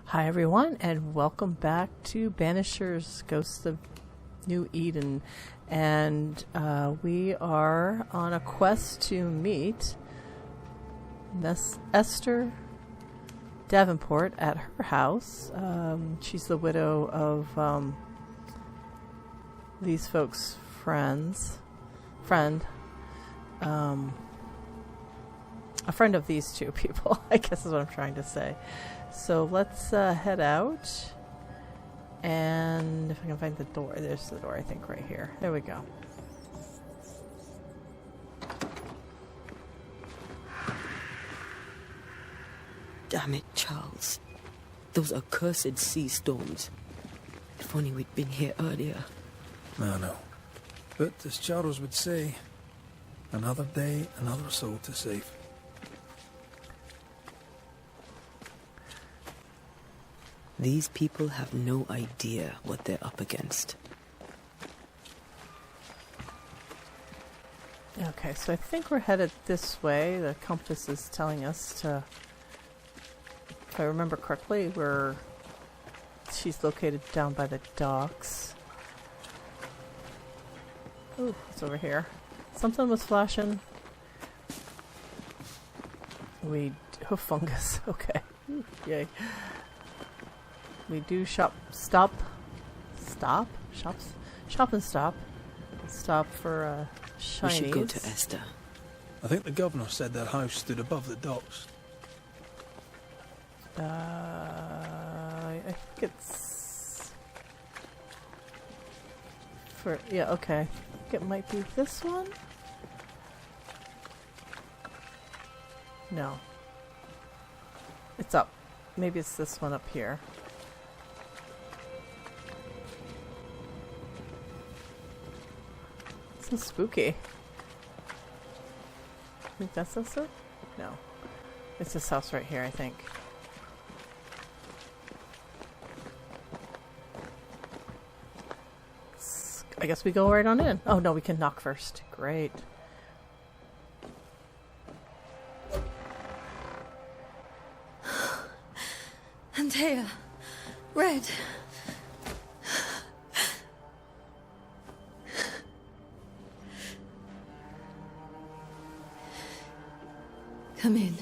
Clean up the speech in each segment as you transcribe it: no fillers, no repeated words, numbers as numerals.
Hi everyone, and welcome back to Banishers, Ghosts of New Eden. And we are on a quest to meet Esther Davenport at her house. She's the widow of these folks' friend. A friend of these two people, I guess is what I'm trying to say. So let's head out, and if I can find the door, there's the door, I think, right here. There we go. Damn it, Charles. Those accursed sea storms. If only we'd been here earlier. I know. But as Charles would say, another day, another soul to save. These people have no idea what they're up against. Okay, so I think we're headed this way. The compass is telling us to, if I remember correctly, she's located down by the docks. Ooh, it's over here. Something was flashing. Fungus, okay. Ooh, yay. We do shop and stop. Stop for shinies. We should go to Esther. I think the governor said their house stood above the docks. I think it's okay. I think it might be this one. No. It's up. Maybe it's this one up here. So spooky. I think that's this one? No. It's this house right here, I think. I guess we go right on in. Oh no, we can knock first. Great. Antea. Red. Come in.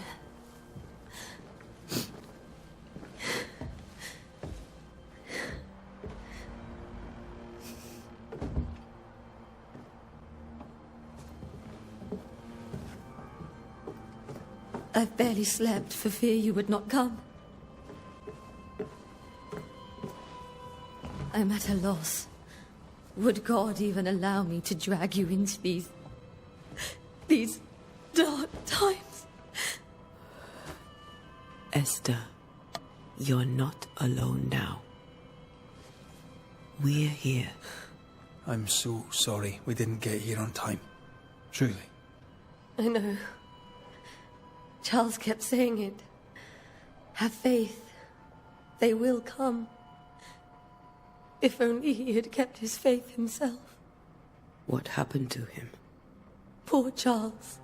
I've barely slept for fear you would not come. I'm at a loss. Would God even allow me to drag you into these dark times? Esther, you're not alone now. We're here. I'm so sorry we didn't get here on time. Truly. I know. Charles kept saying it. Have faith. They will come. If only he had kept his faith himself. What happened to him? Poor Charles.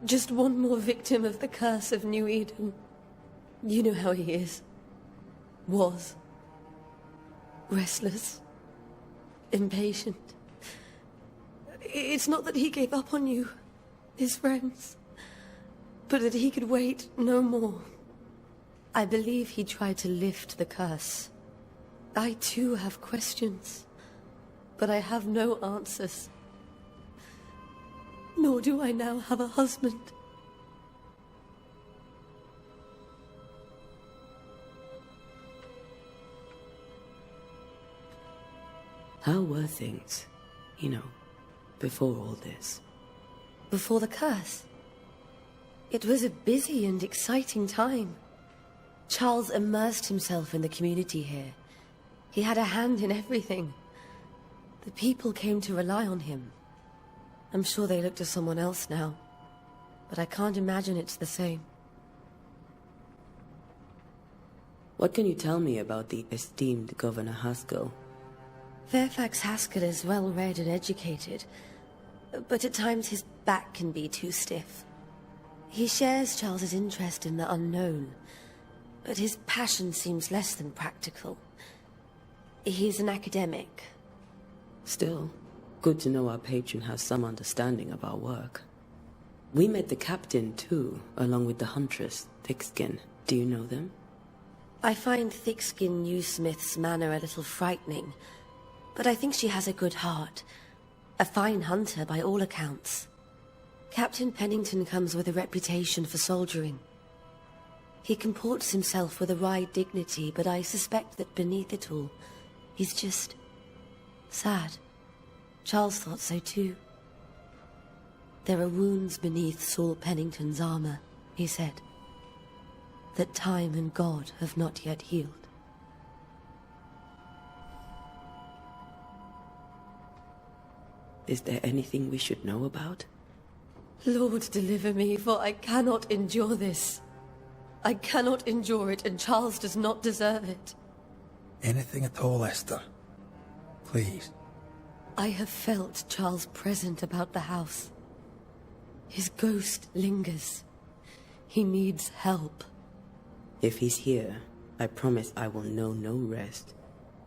Just one more victim of the curse of New Eden. You know how he is. Was. Restless. Impatient. It's not that he gave up on you, his friends, but that he could wait no more. I believe he tried to lift the curse. I too have questions, but I have no answers. Nor do I now have a husband. How were things, before all this? Before the curse? It was a busy and exciting time. Charles immersed himself in the community here. He had a hand in everything. The people came to rely on him. I'm sure they look to someone else now, but I can't imagine it's the same. What can you tell me about the esteemed Governor Haskell? Fairfax Haskell is well-read and educated, but at times his back can be too stiff. He shares Charles's interest in the unknown, but his passion seems less than practical. He's an academic. Still, good to know our patron has some understanding of our work. We met the captain, too, along with the huntress, Thickskin. Do you know them? I find Thickskin Newsmith's manner a little frightening, but I think she has a good heart. A fine hunter by all accounts. Captain Pennington comes with a reputation for soldiering. He comports himself with a wry dignity, but I suspect that beneath it all, he's just sad. Charles thought so too. There are wounds beneath Saul Pennington's armor, he said, that time and God have not yet healed. Is there anything we should know about? Lord, deliver me, for I cannot endure this. I cannot endure it, and Charles does not deserve it. Anything at all, Esther. Please. I have felt Charles present about the house. His ghost lingers. He needs help. If he's here, I promise I will know no rest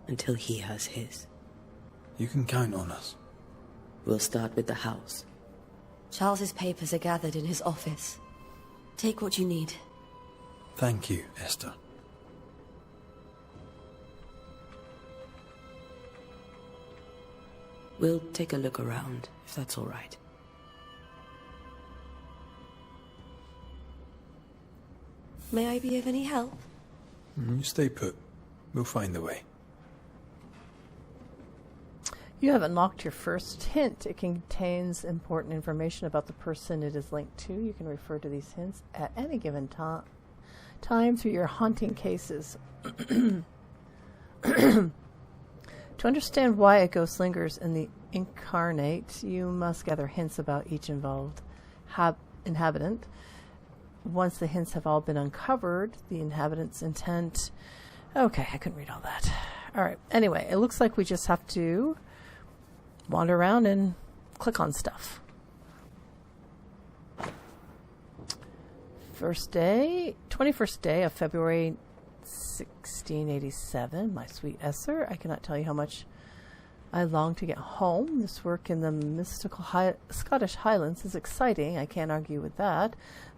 until he has his. You can count on us. We'll start with the house. Charles's papers are gathered in his office. Take what you need. Thank you, Esther. We'll take a look around, if that's all right. May I be of any help? You stay put. We'll find a way. You have unlocked your first hint. It contains important information about the person it is linked to. You can refer to these hints at any given time through your haunting cases. To understand why a ghost lingers in the incarnate, you must gather hints about each involved inhabitant. Once the hints have all been uncovered, the inhabitant's intent... Okay, I couldn't read all that. All right. Anyway, it looks like we just have to wander around and click on stuff. First day, 21st day of February 1687. My sweet Esther, I cannot tell you how much I long to get home. This work in the mystical Scottish Highlands is exciting. I can't argue with that,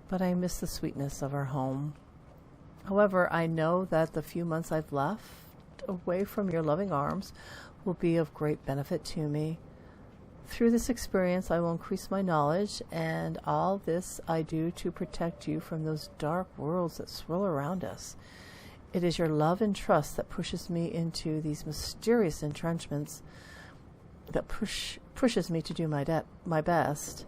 but I miss the sweetness of our home. However, I know that the few months I've left away from your loving arms will be of great benefit to me. Through this experience, I will increase my knowledge, and all this I do to protect you from those dark worlds that swirl around us. It is your love and trust that pushes me into these mysterious entrenchments, that pushes me to do my best.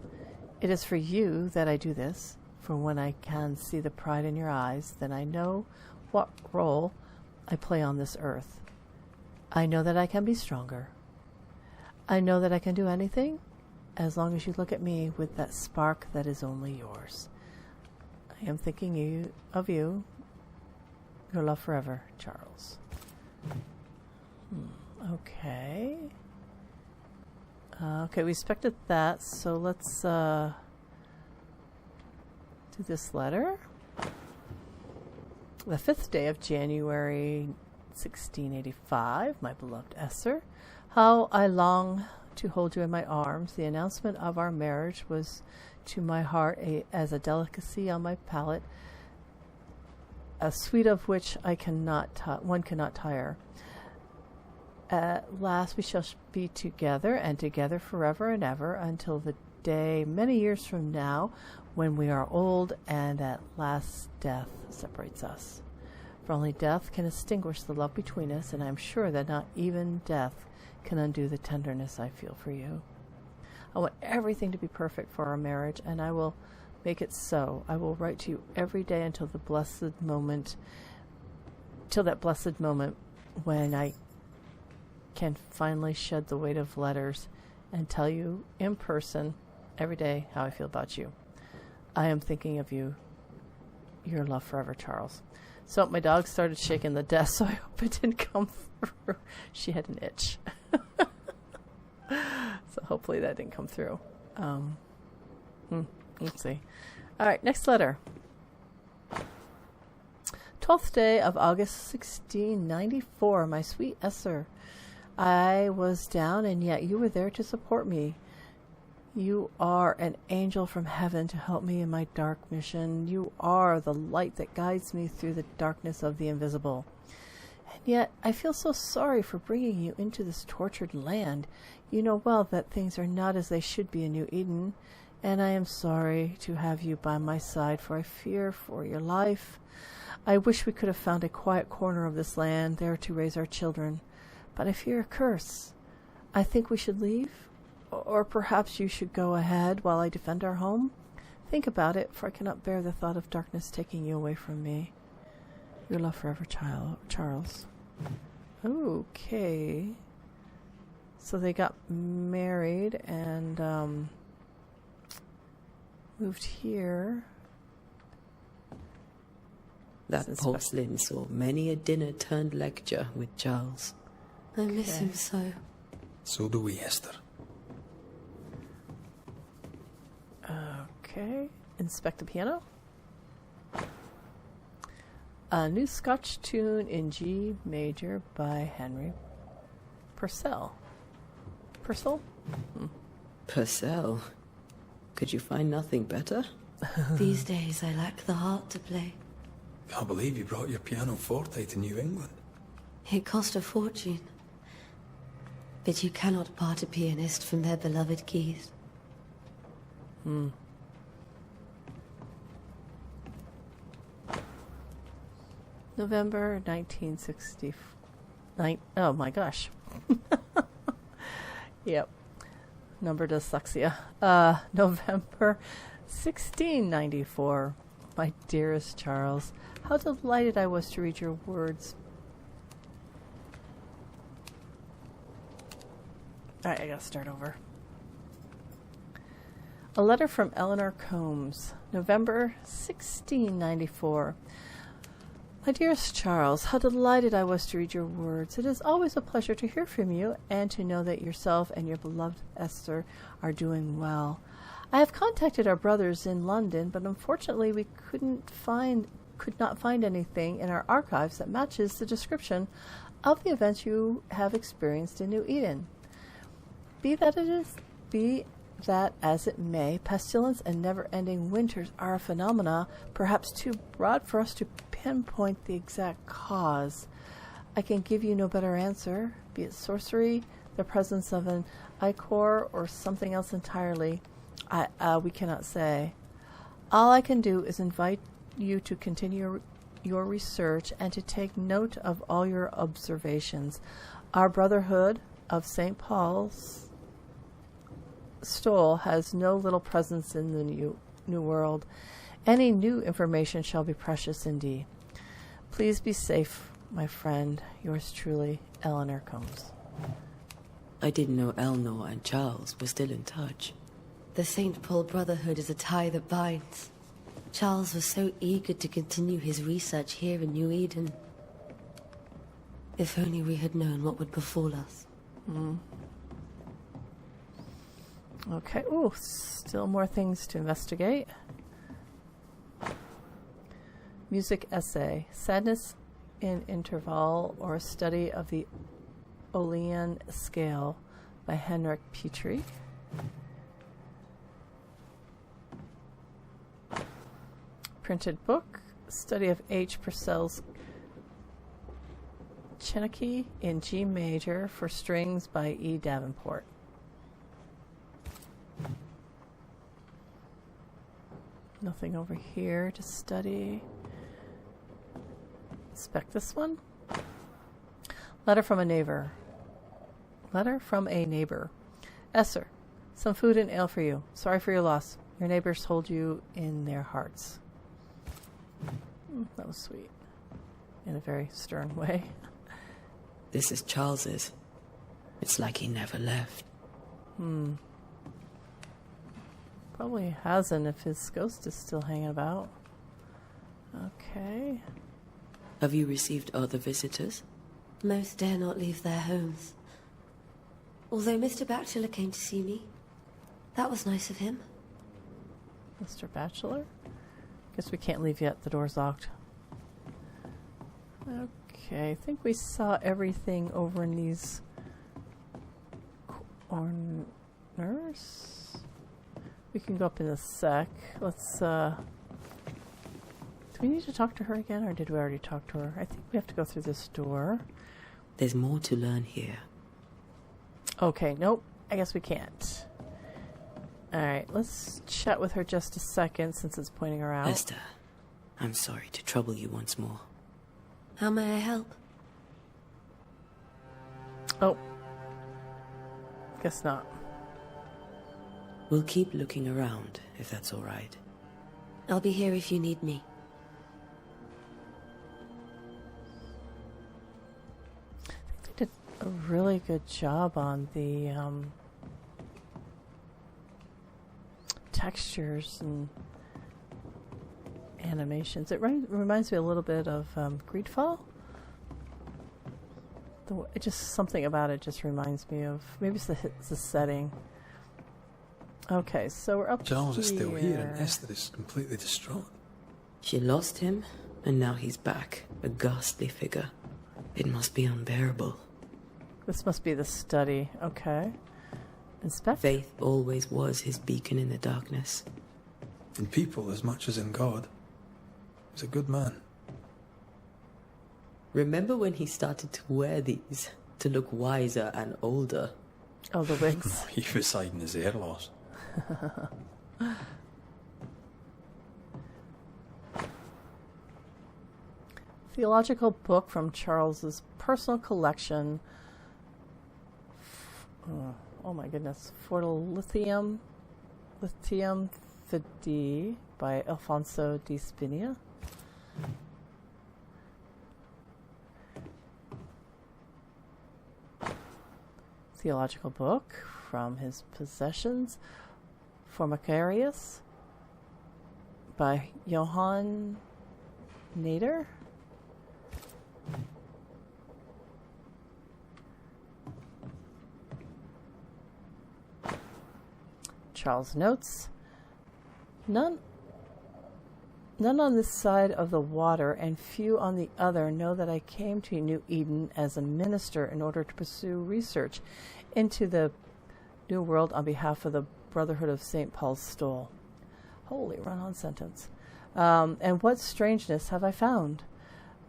It is for you that I do this, for when I can see the pride in your eyes, then I know what role I play on this earth. I know that I can be stronger. I know that I can do anything as long as you look at me with that spark that is only yours. I am thinking of you. Your love forever, Charles. Okay. Okay, we expected that, so let's do this letter. The 5th day of January 1685, my beloved Esther. How I long to hold you in my arms. The announcement of our marriage was to my heart as a delicacy on my palate, a sweet of which one cannot tire. At last we shall be together, and together forever and ever, until the day many years from now, when we are old, and at last death separates us. For only death can extinguish the love between us, and I am sure that not even death can undo the tenderness I feel for you. I want everything to be perfect for our marriage, and I will make it so. I will write to you every day until that blessed moment when I can finally shed the weight of letters and tell you in person every day how I feel about you. I am thinking of you. Your love forever, Charles. So my dog started shaking the desk, so I hope it didn't come through. She had an itch. So hopefully that didn't come through. Let's see. All right, next letter. 12th day of August 1694, my sweet Esther. I was down, and yet you were there to support me. You are an angel from heaven to help me in my dark mission. You are the light that guides me through the darkness of the invisible. And yet I feel so sorry for bringing you into this tortured land. You know well that things are not as they should be in New Eden, and I am sorry to have you by my side, for I fear for your life. I wish we could have found a quiet corner of this land there to raise our children, but I fear a curse. I think we should leave. Or perhaps you should go ahead while I defend our home. Think about it, for I cannot bear the thought of darkness taking you away from me. Your love forever, Charles. Okay. So they got married and moved here. That porcelain saw many a dinner-turned-lecture with Charles. I miss him so. So do we, Esther. Okay, inspect the piano. A new Scotch tune in G major by Henry Purcell. Purcell? Purcell? Could you find nothing better? These days I lack the heart to play. Can't believe you brought your pianoforte to New England. It cost a fortune. But you cannot part a pianist from their beloved keys. November 1969. Oh my gosh. Yep. Number dyslexia. November 1694. My dearest Charles, how delighted I was to read your words. Alright, I gotta start over. A letter from Eleanor Combs, November 1694. My dearest Charles, how delighted I was to read your words. It is always a pleasure to hear from you and to know that yourself and your beloved Esther are doing well. I have contacted our brothers in London, but unfortunately we could not find anything in our archives that matches the description of the events you have experienced in New Eden. Be that as it may, pestilence and never-ending winters are a phenomena perhaps too broad for us to pinpoint the exact cause. I can give you no better answer, be it sorcery, the presence of an ichor, or something else entirely. We cannot say. All I can do is invite you to continue your research and to take note of all your observations. Our Brotherhood of St. Paul's Stole has no little presence in the new world. Any new information shall be precious indeed. Please be safe, my friend. Yours truly, Eleanor Combs. I didn't know Eleanor and Charles were still in touch. The St. Paul Brotherhood is a tie that binds. Charles was so eager to continue his research here in New Eden. If only we had known what would befall us. Okay, ooh, still more things to investigate. Music essay, Sadness in Interval, or a Study of the Olean Scale by Henrik Petrie. Printed book, Study of H. Purcell's Cherokee in G major for strings by E. Davenport. Nothing over here to study. Inspect this one. Letter from a neighbor. Letter from a neighbor. Esther, some food and ale for you. Sorry for your loss. Your neighbors hold you in their hearts. That was sweet. In a very stern way. This is Charles's. It's like he never left. Probably hasn't if his ghost is still hanging about. Okay. Have you received other visitors? Most dare not leave their homes. Although Mr. Bachelor came to see me. That was nice of him. Mr. Bachelor? Guess we can't leave yet. The door's locked. Okay, I think we saw everything over in these corners. We can go up in a sec. Let's, do we need to talk to her again, or did we already talk to her? I think we have to go through this door. There's more to learn here. Okay, nope. I guess we can't. Alright, let's chat with her just a second since it's pointing her out. Esther, I'm sorry to trouble you once more. How may I help? Oh. Guess not. We'll keep looking around, if that's all right. I'll be here if you need me. I think they did a really good job on the textures and animations. It reminds me a little bit of Greedfall. It just something about it just reminds me of, maybe it's the setting. Okay, so we're up Charles here. is still here and Esther is completely distraught. She lost him, and now he's back, a ghastly figure. It must be unbearable. This must be the study. Okay. Inspect. Faith always was his beacon in the darkness. In people as much as in God. He's a good man. Remember when he started to wear these to look wiser and older? Oh, the wigs. He was hiding his hair loss. Theological book from Charles's personal collection. Oh my goodness. Lithium Fidei by Alfonso di Spina. Theological book from his possessions. Formicarius by Johann Nader. Charles notes, none on this side of the water and few on the other know that I came to New Eden as a minister in order to pursue research into the New World on behalf of the Brotherhood of St. Paul's Stool. Holy run-on sentence. And what strangeness have I found?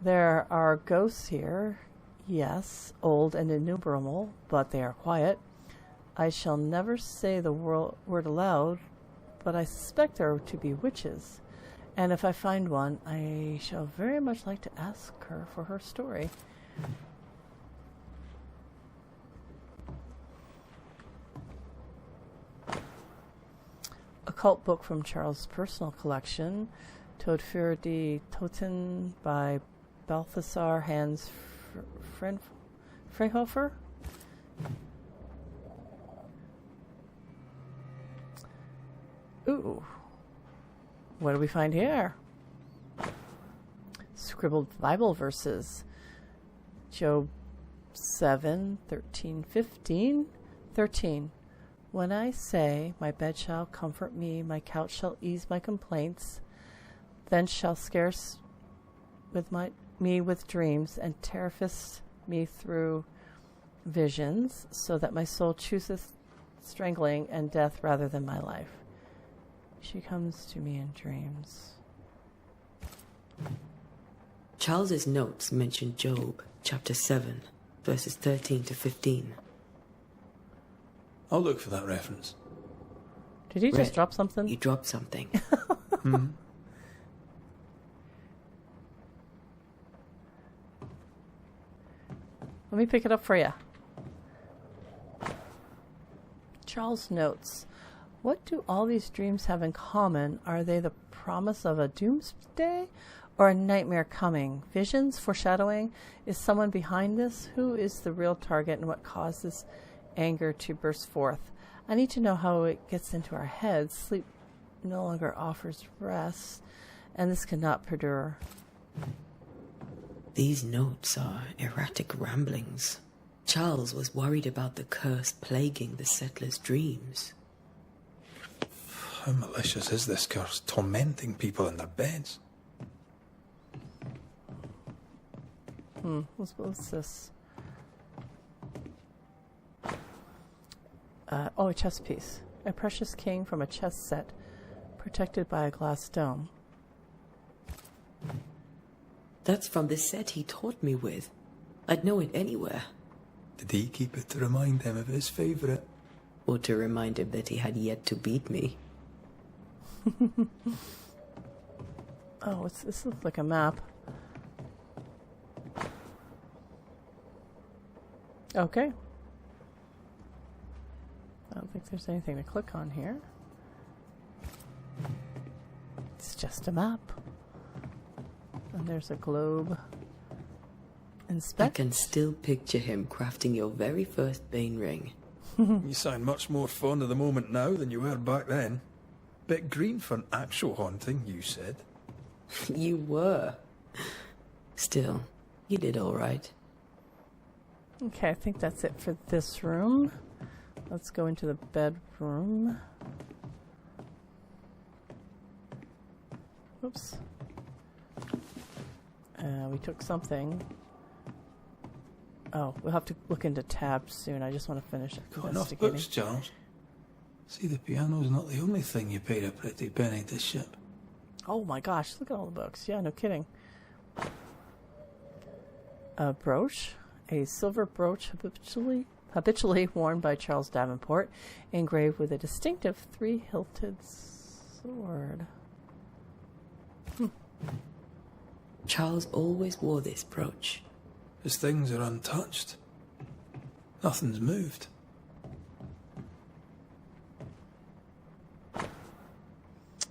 There are ghosts here, yes, old and innumerable, but they are quiet. I shall never say the word aloud, but I suspect there to be witches. And if I find one, I shall very much like to ask her for her story. Occult book from Charles' personal collection, Todfür die Toten by Balthasar Hans Freyhofer. Ooh. What do we find here? Scribbled Bible verses. Job 7, 13, 15. 13. When I say, my bed shall comfort me, my couch shall ease my complaints, then shall scarce with me with dreams, and terrifist me through visions, so that my soul chooseth strangling and death rather than my life. She comes to me in dreams. Charles's notes mention Job, chapter 7, verses 13 to 15. I'll look for that reference. Did he just drop something? You dropped something. Hmm. Let me pick it up for you. Charles notes, what do all these dreams have in common? Are they the promise of a doomsday or a nightmare coming? Visions, foreshadowing? Is someone behind this? Who is the real target and what causes anger to burst forth? I need to know how it gets into our heads. Sleep no longer offers rest, and this cannot perdure. These notes are erratic ramblings. Charles was worried about the curse plaguing the settlers' dreams. How malicious is this curse, tormenting people in their beds? What's this? A chess piece. A precious king from a chess set, protected by a glass dome. That's from the set he taught me with. I'd know it anywhere. Did he keep it to remind him of his favourite? Or to remind him that he had yet to beat me. Oh, this looks like a map. Okay. I don't think there's anything to click on here. It's just a map. And there's a globe. Inspect. I can still picture him crafting your very first Bane ring. You sound much more fond of the moment now than you were back then. Bit green for an actual haunting, you said. You were. Still, you did all right. Okay, I think that's it for this room. Let's go into the bedroom. Oops. We took something. Oh, we'll have to look into tabs soon. I just want to finish Got enough investigating. books, Charles. See, the piano's not the only thing you paid a pretty penny to ship. Oh my gosh, look at all the books. Yeah, no kidding. A brooch. A silver brooch habitually worn by Charles Davenport, engraved with a distinctive three-hilted sword. Charles always wore this brooch. His things are untouched. Nothing's moved.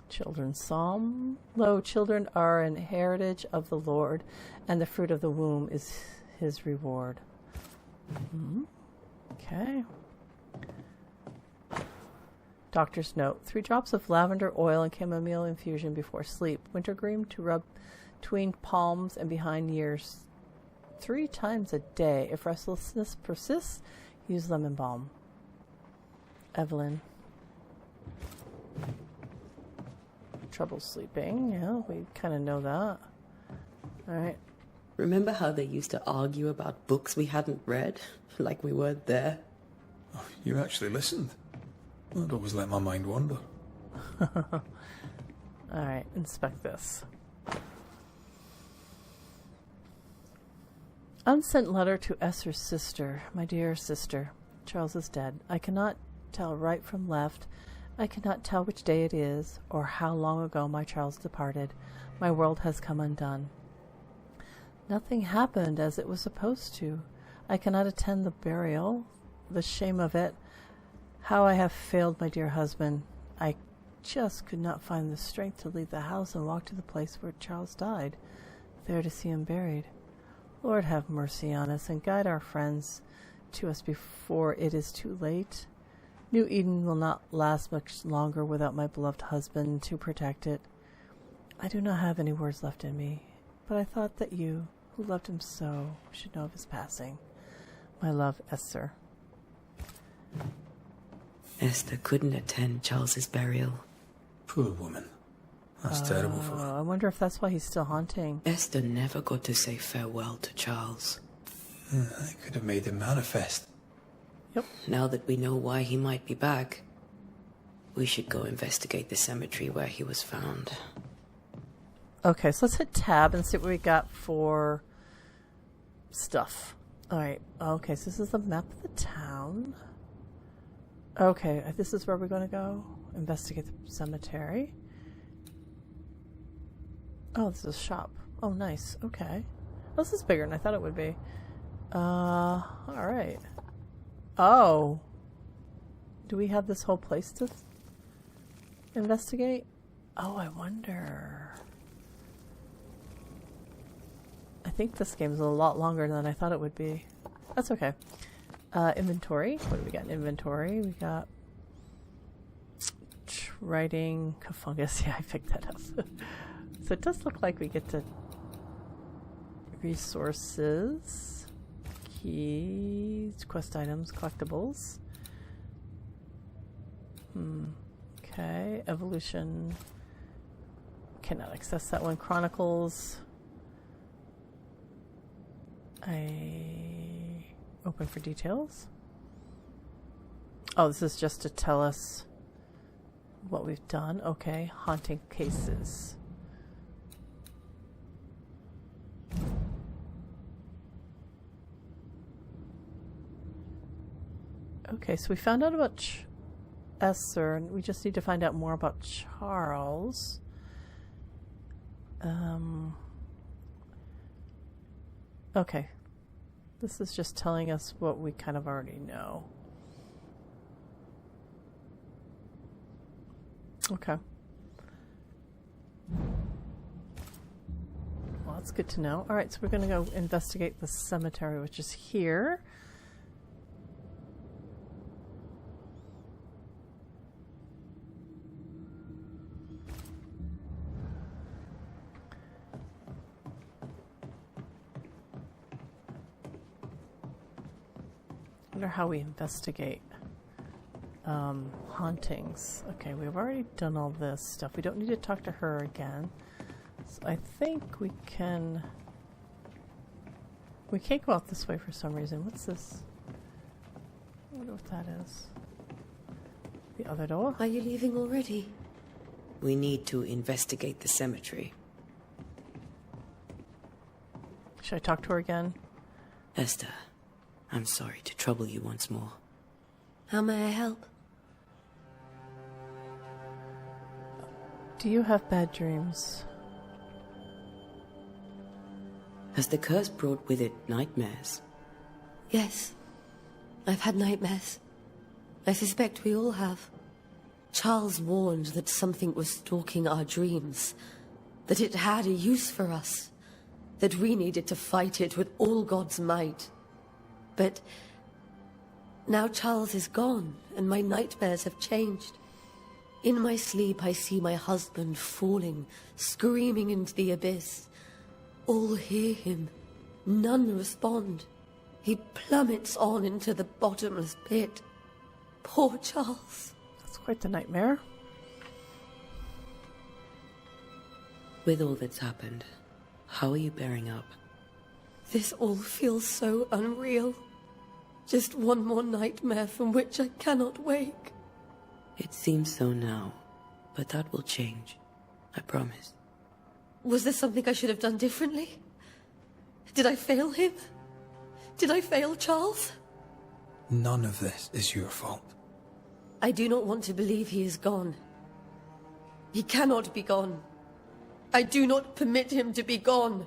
Children's Psalm. Lo, children are an heritage of the Lord, and the fruit of the womb is his reward. Okay. Doctor's note. 3 drops of lavender oil and chamomile infusion before sleep. Wintergreen to rub between palms and behind ears 3 times a day. If restlessness persists, use lemon balm. Evelyn. Trouble sleeping. Yeah, we kind of know that. Alright. Remember how they used to argue about books we hadn't read? Like we weren't there? Oh, you actually listened. I'd always let my mind wander. Alright, inspect this. Unsent letter to Esther's sister. My dear sister, Charles is dead. I cannot tell right from left. I cannot tell which day it is, or how long ago my Charles departed. My world has come undone. Nothing happened as it was supposed to. I cannot attend the burial. The shame of it. How I have failed my dear husband. I just could not find the strength to leave the house and walk to the place where Charles died, there to see him buried. Lord, have mercy on us and guide our friends to us before it is too late. New Eden will not last much longer without my beloved husband to protect it. I do not have any words left in me, but I thought that you, who loved him so, should know of his passing. My love, Esther. Esther couldn't attend Charles's burial. Poor woman. That's terrible for her. I wonder if that's why he's still haunting. Esther never got to say farewell to Charles. I could have made him manifest. Yep. Now that we know why he might be back, we should go investigate the cemetery where he was found. Okay, so let's hit tab and see what we got for stuff. Alright, okay, so this is the map of the town. Okay, this is where we're going to go. Investigate the cemetery. Oh, this is a shop. Oh, nice. Okay. This is bigger than I thought it would be. Alright. Oh. Do we have this whole place to investigate? Oh, I wonder. I think this game is a lot longer than I thought it would be. That's okay. Inventory. What do we got in inventory? We got writing, Cafungus. Yeah, I picked that up. So it does look like we get to resources, keys, quest items, collectibles. Okay, evolution. Cannot access that one. Chronicles. I open for details. Oh, this is just to tell us what we've done. Okay, haunting cases. Okay, so we found out about Esther, and we just need to find out more about Charles. Okay. This is just telling us what we kind of already know. Okay. Well, that's good to know. All right, so we're going to go investigate the cemetery, which is here. I wonder how we investigate hauntings. Okay, we've already done all this stuff. We don't need to talk to her again. So I think we can... We can't go out this way for some reason. What's this? I wonder what that is. The other door? Are you leaving already? We need to investigate the cemetery. Should I talk to her again? Esther, I'm sorry to trouble you once more. How may I help? Do you have bad dreams? Has the curse brought with it nightmares? Yes. I've had nightmares. I suspect we all have. Charles warned that something was stalking our dreams, that it had a use for us, that we needed to fight it with all God's might. But now Charles is gone, and my nightmares have changed. In my sleep, I see my husband falling, screaming into the abyss. All hear him. None respond. He plummets on into the bottomless pit. Poor Charles. That's quite the nightmare. With all that's happened, how are you bearing up? This all feels so unreal. Just one more nightmare from which I cannot wake. It seems so now, but that will change. I promise. Was there something I should have done differently? Did I fail him? Did I fail Charles? None of this is your fault. I do not want to believe he is gone. He cannot be gone. I do not permit him to be gone.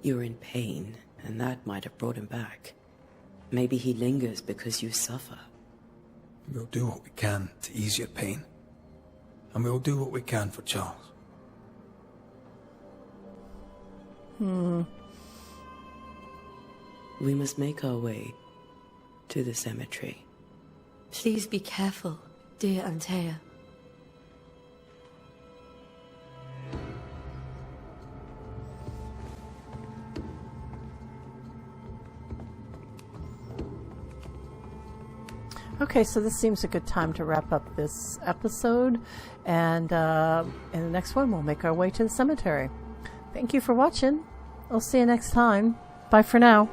You're in pain, and that might have brought him back. Maybe he lingers because you suffer. We'll do what we can to ease your pain. And we'll do what we can for Charles. We must make our way to the cemetery. Please be careful, dear Antea. Okay, so this seems a good time to wrap up this episode, and in the next one we'll make our way to the cemetery. Thank you for watching. I'll see you next time. Bye for now.